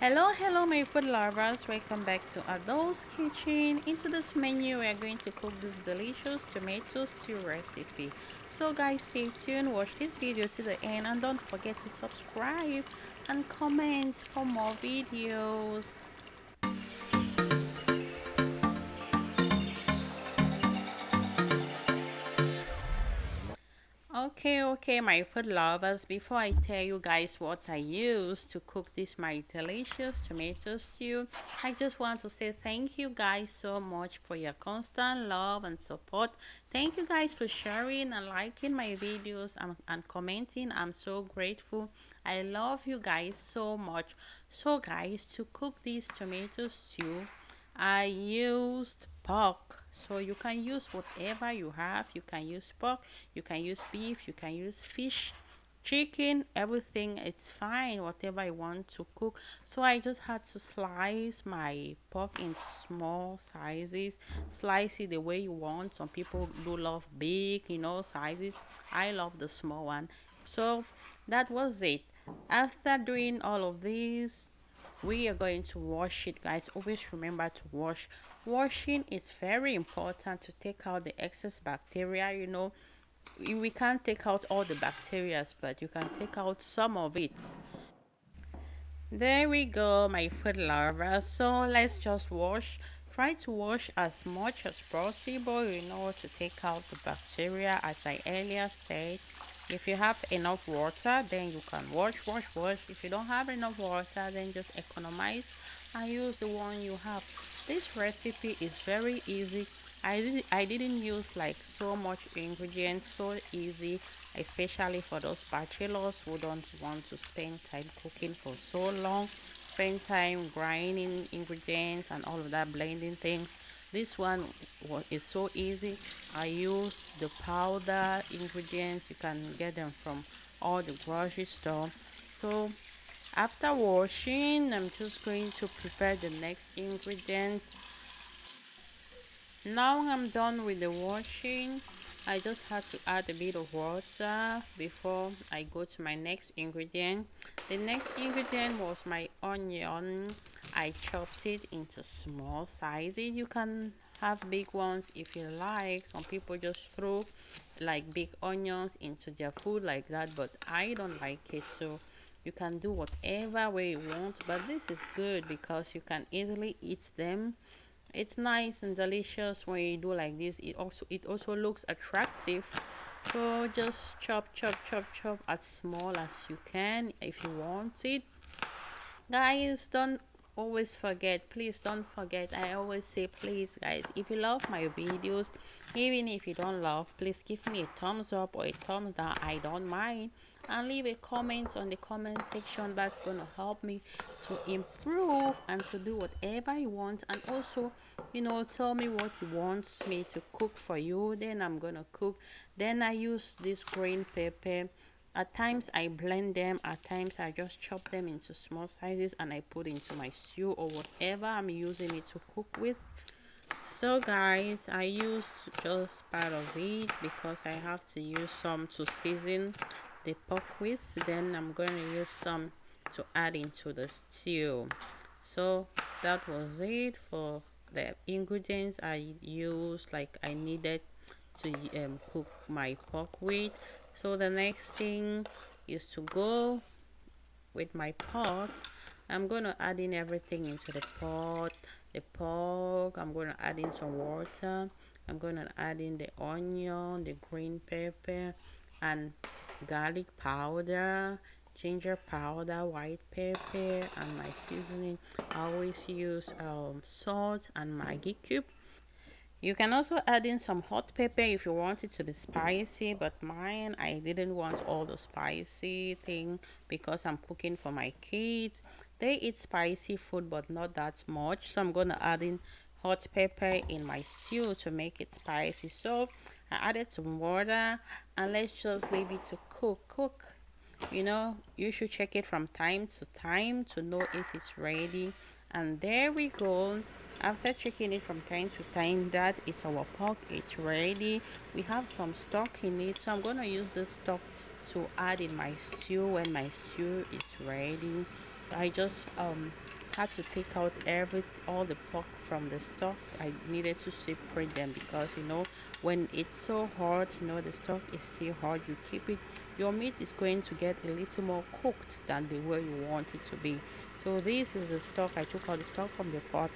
Hello, my food lovers. Welcome back to Adult's Kitchen. Into this menu, we are going to cook this delicious tomato stew recipe. So, guys, stay tuned, watch this video to the end, and don't forget to subscribe and comment for more videos. Okay, my food lovers. Before I tell you guys what I use to cook this my delicious tomato stew, I just want to say thank you guys so much for your constant love and support. Thank you guys for sharing and liking my videos and commenting. I'm so grateful. I love you guys so much. So, guys, to cook this tomato stew, I used pork. So you can use whatever you have. You can use pork, you can use beef, you can use fish, chicken, everything. It's fine, whatever I want to cook. So I just had to slice my pork in small sizes. Slice it the way you want. Some people do love big, sizes. I love the small one. So that was it. After doing all of this, we are going to wash it, guys. Always remember to wash. Washing is very important to take out the excess bacteria. We can't take out all the bacteria, but you can take out some of it. There we go, my food lovers. So let's just wash. Try to wash as much as possible, to take out the bacteria, as I earlier said. If you have enough water, then you can wash. If you don't have enough water, then just economize and use the one you have. This recipe is very easy. I didn't use like so much ingredients, so easy, especially for those bachelors who don't want to spend time cooking for so long, spend time grinding ingredients and all of that, blending things. This one is so easy. I use the powder ingredients. You can get them from all the grocery store. So after washing, I'm just going to prepare the next ingredient. Now I'm done with the washing. I just had to add a bit of water before I go to my next ingredient. The next ingredient was my onion. I chopped it into small sizes. You can have big ones if you like. Some people just throw like big onions into their food like that, but I don't like it. So you can do whatever way you want, but this is good because you can easily eat them. It's nice and delicious when you do like this. It also looks attractive. So just chop as small as you can if you want it. Guys, don't always forget, please don't forget, I always say, please guys, if you love my videos, even if you don't love, please give me a thumbs up or a thumbs down. I don't mind. And leave a comment on the comment section. That's gonna help me to improve and to do whatever you want. And also, tell me what you want me to cook for you, then I'm gonna cook. Then I use this green pepper. At times I blend them, at times I just chop them into small sizes and I put into my stew or whatever I'm using it to cook with. So guys, I use just part of it because I have to use some to season the pork with. Then I'm going to use some to add into the stew. So that was it for the ingredients I used, like I needed to cook my pork with. So the next thing is to go with my pot. I'm gonna add in everything into the pot. The pork, I'm gonna add in some water. I'm gonna add in the onion, the green pepper, and garlic powder, ginger powder, white pepper, and my seasoning. I always use salt and Maggi cube. You can also add in some hot pepper if you want it to be spicy, but mine, I didn't want all the spicy thing because I'm cooking for my kids. They eat spicy food, but not that much, so I'm gonna add in hot pepper in my stew to make it spicy. So I added some water and let's just leave it to cook. You should check it from time to time to know if it's ready. And there we go. After checking it from time to time, that is our pork. It's ready. We have some stock in it, so I'm gonna use this stock to add in my stew when my stew is ready. I just had to take out all the pork from the stock. I needed to separate them because when it's so hot, the stock is so hot. You keep it, your meat is going to get a little more cooked than the way you want it to be. So this is the stock. I took out the stock from the pot.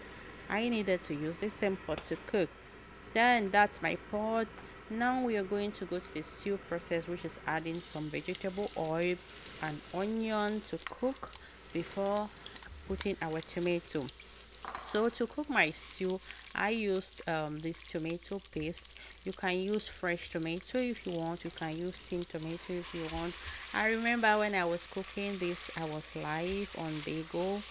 I needed to use the same pot to cook. Then that's my pot. Now we are going to go to the stew process, which is adding some vegetable oil and onion to cook before putting our tomato. So to cook my stew, I used this tomato paste. You can use fresh tomato if you want. You can use tin tomato if you want. I remember when I was cooking this, I was live on Bagel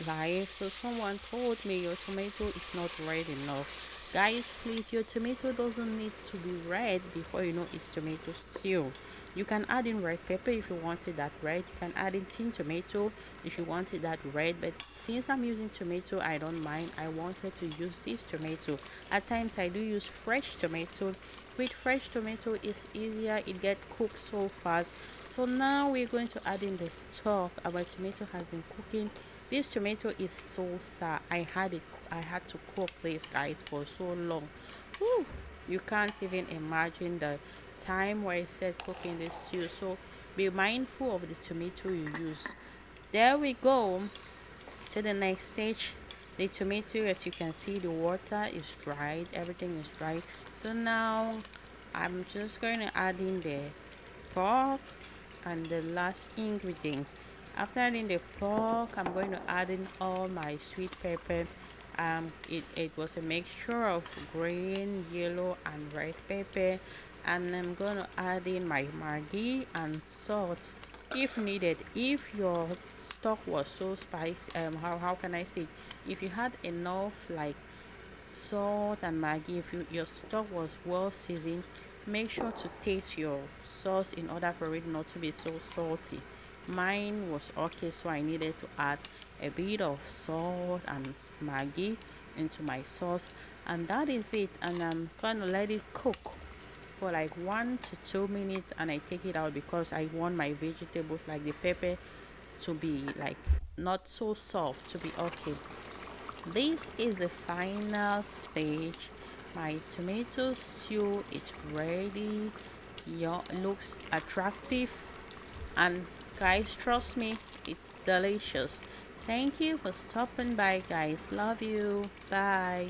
live. So someone told me your tomato is not red enough. Guys, please, your tomato doesn't need to be red before you know it's tomato stew. You can add in red pepper if you wanted that red. You can add in tin tomato if you wanted that red. But since I'm using tomato, I don't mind. I wanted to use this tomato. At times I do use fresh tomato. With fresh tomato it's easier, it gets cooked so fast. So now we're going to add in the stock. Our tomato has been cooking. This tomato is so sour. I had to cook this, guys, for so long. Whew, you can't even imagine the time where I said cooking this stew. So be mindful of the tomato you use. There we go to the next stage. The tomato, as you can see, the water is dried, everything is dried. So now I'm just going to add in the pork and the last ingredient. After adding the pork, I'm going to add in all my sweet pepper. It was a mixture of green, yellow and red pepper, and I'm going to add in my Maggi and salt if needed. If your stock was so spicy, how can I say, if you had enough like salt and Maggi, if your stock was well seasoned, make sure to taste your sauce in order for it not to be so salty. Mine was okay, so I needed to add a bit of salt and Maggi into my sauce, and that is it. And I'm gonna let it cook for like 1 to 2 minutes, and I take it out because I want my vegetables like the pepper to be like not so soft, to be okay. This is the final stage. My tomato stew is ready. Looks attractive, and guys, trust me, it's delicious. Thank you for stopping by, guys. Love you. Bye.